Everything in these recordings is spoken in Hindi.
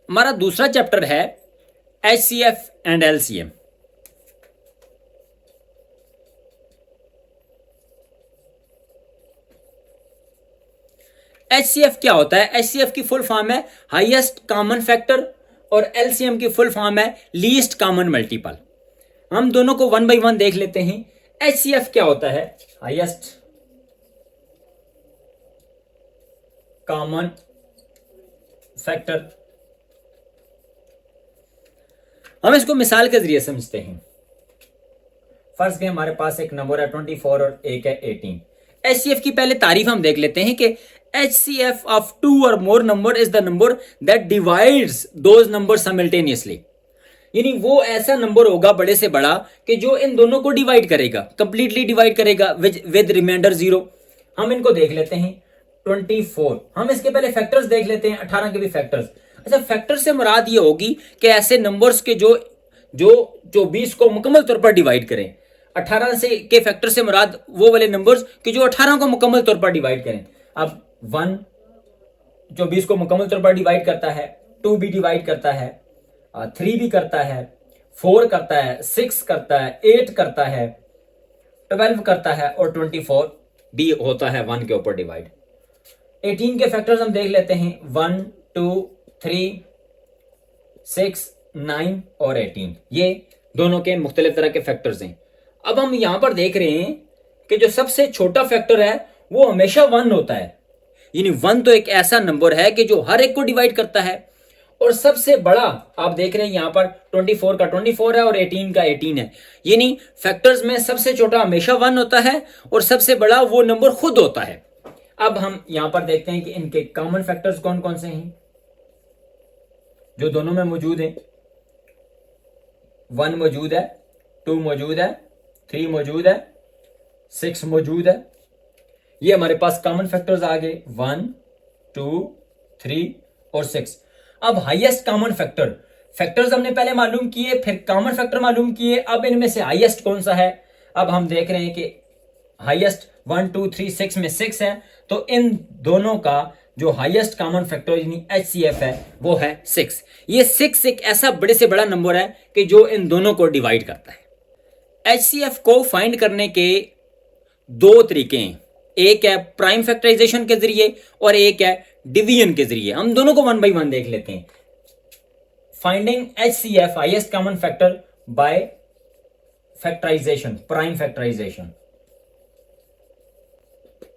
हमारा दूसरा चैप्टर है HCF एंड LCM। HCF क्या होता है? HCF की फुल फॉर्म है हाईएस्ट कॉमन फैक्टर और LCM की फुल फॉर्म है लीस्ट कॉमन मल्टीपल। हम दोनों को वन बाय वन देख लेते हैं। HCF क्या होता है? Highest common factor. हम इसको मिसाल के जरिए समझते हैं। फर्ज के हमारे पास एक नंबर है 24 और एक है 18। HCF की पहले तारीफ हम देख लेते हैं कि HCF of two or more number is the number that divides those numbers simultaneously। यानी वो ऐसा नंबर होगा बड़े से बड़ा कि जो इन दोनों को डिवाइड करेगा, कंप्लीटली डिवाइड करेगा विद रिमाइंडर 0। हम इनको देख लेते हैं 24। हम इसके पहले फैक्टर्स देख लेते हैं, 18 के भी फैक्टर्स। अच्छा, फैक्टर से मुराद ये होगी कि ऐसे नंबर्स के जो 24 को मुकम्मल तौर पर डिवाइड करें। 18 से के फैक्टर से मुराद वो वाले नंबर्स कि जो 18 को मुकम्मल तौर पर डिवाइड करें। अब 1 24 को मुकम्मल तौर पर डिवाइड करता है, 2 भी डिवाइड करता है, 3 भी करता है, 4 करता है, 6 करता है, 8 करता है, 12 करता है और 24 भी होता है 1 के ऊपर डिवाइड। 18 के फैक्टर्स हम देख लेते हैं 1 2 3 6 9 और 18। ये दोनों के मुख्तलिफ तरह के फैक्टर्स हैं। अब हम यहां पर देख रहे हैं कि जो सबसे छोटा फैक्टर है वो हमेशा 1 होता है। यानी 1 तो एक ऐसा नंबर है कि जो हर एक को डिवाइड करता है। और सबसे बड़ा आप देख रहे हैं यहां पर 24 का 24 है और 18 का 18 है। यानी फैक्टर्स में सबसे छोटा हमेशा 1 होता है और सबसे बड़ा वो नंबर खुद होता है। अब हम यहां पर देखते हैं कि इनके कॉमन फैक्टर्स कौन कौन से हैं जो दोनों में मौजूद हैं। 1 मौजूद है, 2 मौजूद है, 3 मौजूद है, 6 मौजूद है। ये हमारे पास कॉमन फैक्टर्स आ गए 1 2 3 और 6। अब हाईएस्ट कॉमन फैक्टर, फैक्टर्स हमने पहले मालूम किए, फिर कॉमन फैक्टर मालूम किए। अब इनमें से हाईएस्ट कौन सा है? अब हम देख रहे हैं कि हाईएस्ट 1 2 3 6 में 6 है। तो इन दोनों का जो हाईएस्ट कॉमन फैक्टर यानी HCF है वो है 6। ये 6 एक ऐसा बड़े से बड़ा नंबर है कि जो इन दोनों को डिवाइड करता है। HCF को फाइंड करने के 2 तरीके हैं। एक है प्राइम फैक्टराइजेशन के जरिए और एक है डिवीजन के जरिए। हम दोनों को वन बाय वन देख लेते हैं। Finding HCF highest common factor by factorisation, prime factorisation.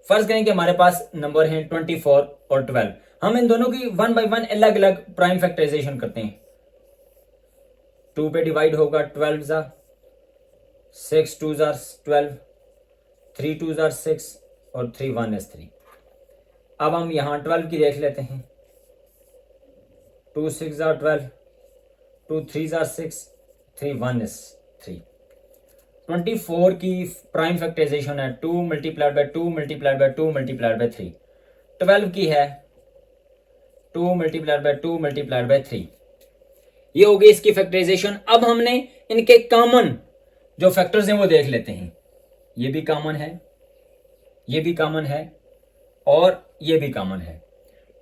फर्ज करें कि हमारे पास नंबर हैं 24 और 12। हम इन दोनों की वन बाय वन अलग अलग प्राइम फैक्टराइजेशन करते हैं। 2 पे डिवाइड होगा 12 जा 6 2 जा 12, 3 2 जा 6 और 3 1 is 3। अब हम यहां 12 की देख लेते हैं। 2 6 जा 12, 2 3 जा 6, 3 1 is 3। 24 की प्राइम फैक्टराइजेशन है 2 multiplied by 2 multiplied by 2 multiplied by 3। 12 की है 2 मल्टीप्लाइड बाय 2 मल्टीप्लाइड बाय 3। ये हो गई इसकी फैक्टराइजेशन। अब हमने इनके कॉमन जो फैक्टर्स हैं वो देख लेते हैं। ये भी कॉमन है, ये भी कॉमन है और ये भी कॉमन है।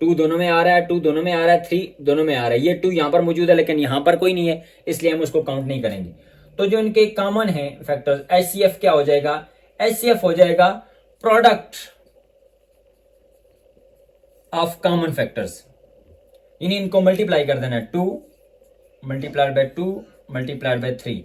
2 दोनों में आ रहा है, 2 दोनों में आ रहा है, 3 दोनों में आ रहा है। ये 2 यहां पर मौजूद है लेकिन यहां पर कोई नहीं है, इसलिए हम उसको काउंट नहीं करेंगे। तो जो इनके कॉमन है फैक्टर्स, HCF क्या हो जाएगा? HCF हो जाएगा प्रोडक्ट ऑफ कॉमन फैक्टर्स। यानी इनको मल्टीप्लाई कर देना है 2 multiplied by 2 multiplied by 3।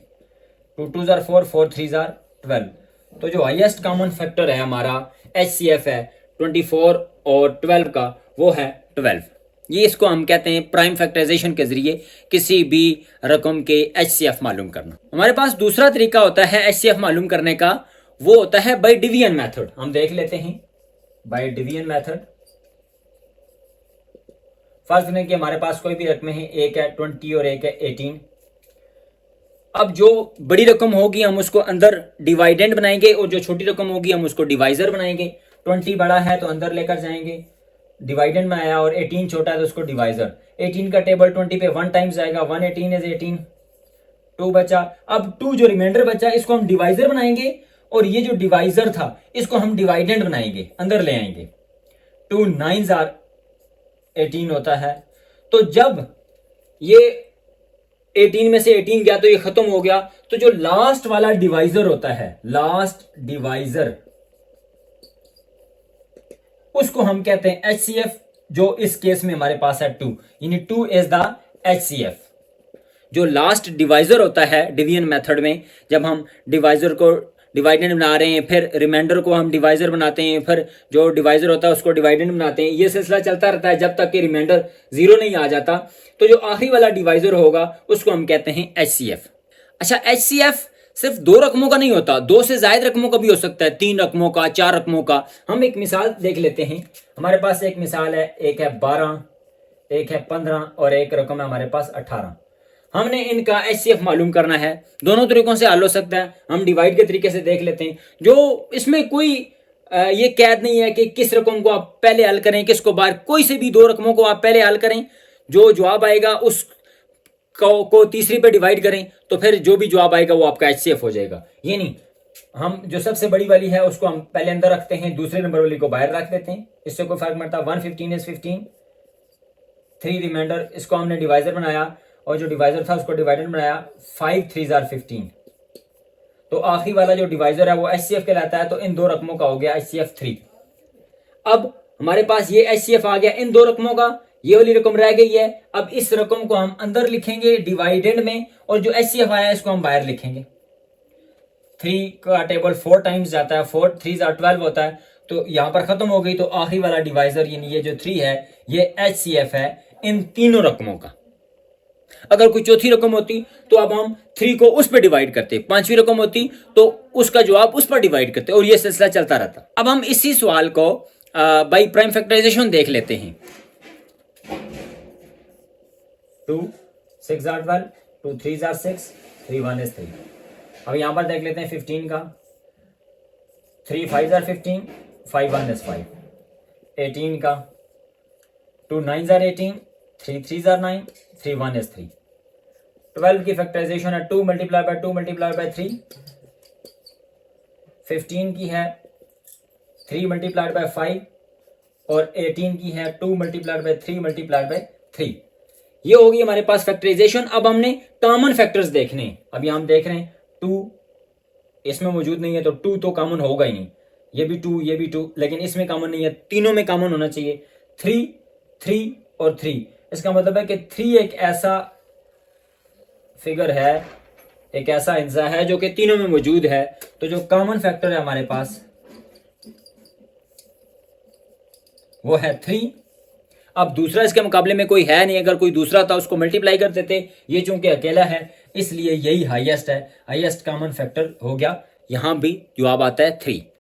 2 2 jar 4, 4 3 jar 12। तो जो हाईएस्ट कॉमन फैक्टर है हमारा HCF है 24 और 12 का, वो है 12। ये इसको हम कहते हैं प्राइम फैक्टराइजेशन के जरिए किसी भी रकम के HCF मालूम करना। हमारे पास दूसरा तरीका होता है HCF मालूम करने का, वो होता है बाय डिवीजन मेथड। हम देख लेते हैं बाय डिवीजन मेथड। फर्स्ट में कि हमारे पास कोई भी रकम है, एक है 20 और एक है 18। अब जो बड़ी रकम होगी हम उसको अंदर डिवाइडेंड बनाएंगे और जो छोटी रकम होगी हम उसको डिवाइजर बनाएंगे। 20 बड़ा है तो अंदर लेकर जाएंगे, डिवाइडेंड में आया, और 18 छोटा है तो उसको डिवाइजर। 18 का टेबल 20 पे 1 टाइम्स जाएगा, 1 18 इज 18। 2 बचा। अब 2 जो रिमाइंडर बचा इसको हम डिवाइजर बनाएंगे और ये जो डिवाइजर था इसको हम डिवाइडेंड बनाएंगे, अंदर ले आएंगे। 2 9 18 होता है। तो जब ये 18 में से 18 गया तो ये खत्म हो गया। तो जो लास्ट वाला डिवाइजर होता है, लास्ट डिवाइजर, उसको हम कहते हैं HCF, जो इस केस में हमारे पास है 2, यानी 2 इज द HCF। जो लास्ट डिवाइजर होता है डिवीजन मेथड में, जब हम डिवाइजर को डिवाइडेंड बना रहे हैं, फिर रिमाइंडर को हम डिवाइजर बनाते हैं, फिर जो डिवाइजर होता है उसको डिवाइडेंड बनाते हैं, ये सिलसिला चलता रहता है जब तक कि रिमाइंडर 0 नहीं आ जाता। तो जो आखिरी वाला डिवाइजर होगा उसको हम कहते हैं HCF। अच्छा, HCF सिर्फ 2 रकमों का नहीं होता, 2 से ज्यादा रकमों का भी हो सकता है, 3 रकमों का, 4 रकमों का। हम एक मिसाल देख लेते हैं। हमारे पास एक मिसाल है, एक है 12, एक है 15 और एक रकम है हमारे पास 18। हमने इनका HCF मालूम करना है। दोनों तरीकों से हल हो सकता है। हम डिवाइड के तरीके से देख लेते हैं, जो इसमें कोई ये कैद नहीं है कि किस रकम को आप पहले हल करें, किसको बाद। कोई से भी 2 रकमों को आप पहले हल करें, जो जवाब आएगा उस को तीसरी पे डिवाइड करें, तो फिर जो भी जवाब आएगा वो आपका HCF हो जाएगा। ये नहीं, हम जो सबसे बड़ी वाली है उसको हम पहले अंदर रखते हैं, दूसरे नंबर वाली को बाहर रख देते हैं, इससे कोई फर्क पड़ता। 115 इज 15, 3 रिमाइंडर, इसको हमने डिवाइजर बनाया और जो डिवाइजर था उसको डिवाइडेंड बनाया, 5 3 आर 15। तो आखिरी वाला जो डिवाइजर है वो HCF कहलाता है। तो इन 2 रकमों का हो गया HCF 3। अब हमारे पास ये HCF आ गया इन 2 रकमों का, ये वाली रकम रह गई है। अब इस रकम को हम अंदर लिखेंगे डिवाइडेंड में, और जो HCF आया है इसको हम बाहर लिखेंगे। 3 का टेबल 4 टाइम्स जाता है, 4 3 12 होता है। तो यहां पर खत्म हो गई। तो आखिरी वाला डिवाइजर यानी ये जो 3 है ये HCF है इन तीनों रकमों का। अगर कोई चौथी रकम होती तो अब हम 3 को उस पर डिवाइड करते, 5वीं रकम होती तो उसका जवाब उस पर डिवाइड करते, और ये सिलसिला चलता रहता। अब हम इसी सवाल को बाई प्राइम फैक्टराइजेशन देख लेते हैं। 2 6 आर 12, 2 3 आर 6, 3 1 इज 3। अब यहां पर देख लेते हैं 15 का। 3 5 आर 15, 5 1 इज 5। 18 का। 2 9 आर 18, 3 3 आर 9, 3 1 इज 3। 12 की फैक्टराइजेशन है 2 मल्टीप्लाई बाय 2 मल्टीप्लाई बाय 3। 15 की है 3 मल्टीप्लाइड बाय 5, और 18 की है 2 मल्टीप्लाइड बाय 3 मल्टीप्लाइड बाय 3। ये होगी हमारे पास फैक्टराइजेशन। अब हमने कॉमन फैक्टर्स देखने हैं। अभी हम देख रहे हैं 2 इसमें मौजूद नहीं है, तो 2 तो कॉमन होगा ही नहीं। ये भी 2, ये भी 2, लेकिन इसमें कॉमन नहीं है, तीनों में कॉमन होना चाहिए। 3 3 और 3, इसका मतलब है कि 3 एक ऐसा फिगर है, एक ऐसा हिस्सा है जो कि तीनों में मौजूद है। तो जो कॉमन फैक्टर है हमारे पास वो है 3। अब दूसरा इसके मुकाबले में कोई है नहीं, अगर कोई दूसरा था उसको मल्टीप्लाई कर देते। ये चूंकि अकेला है इसलिए यही हाईएस्ट है, हाईएस्ट कॉमन फैक्टर हो गया। यहां भी जवाब आता है 3।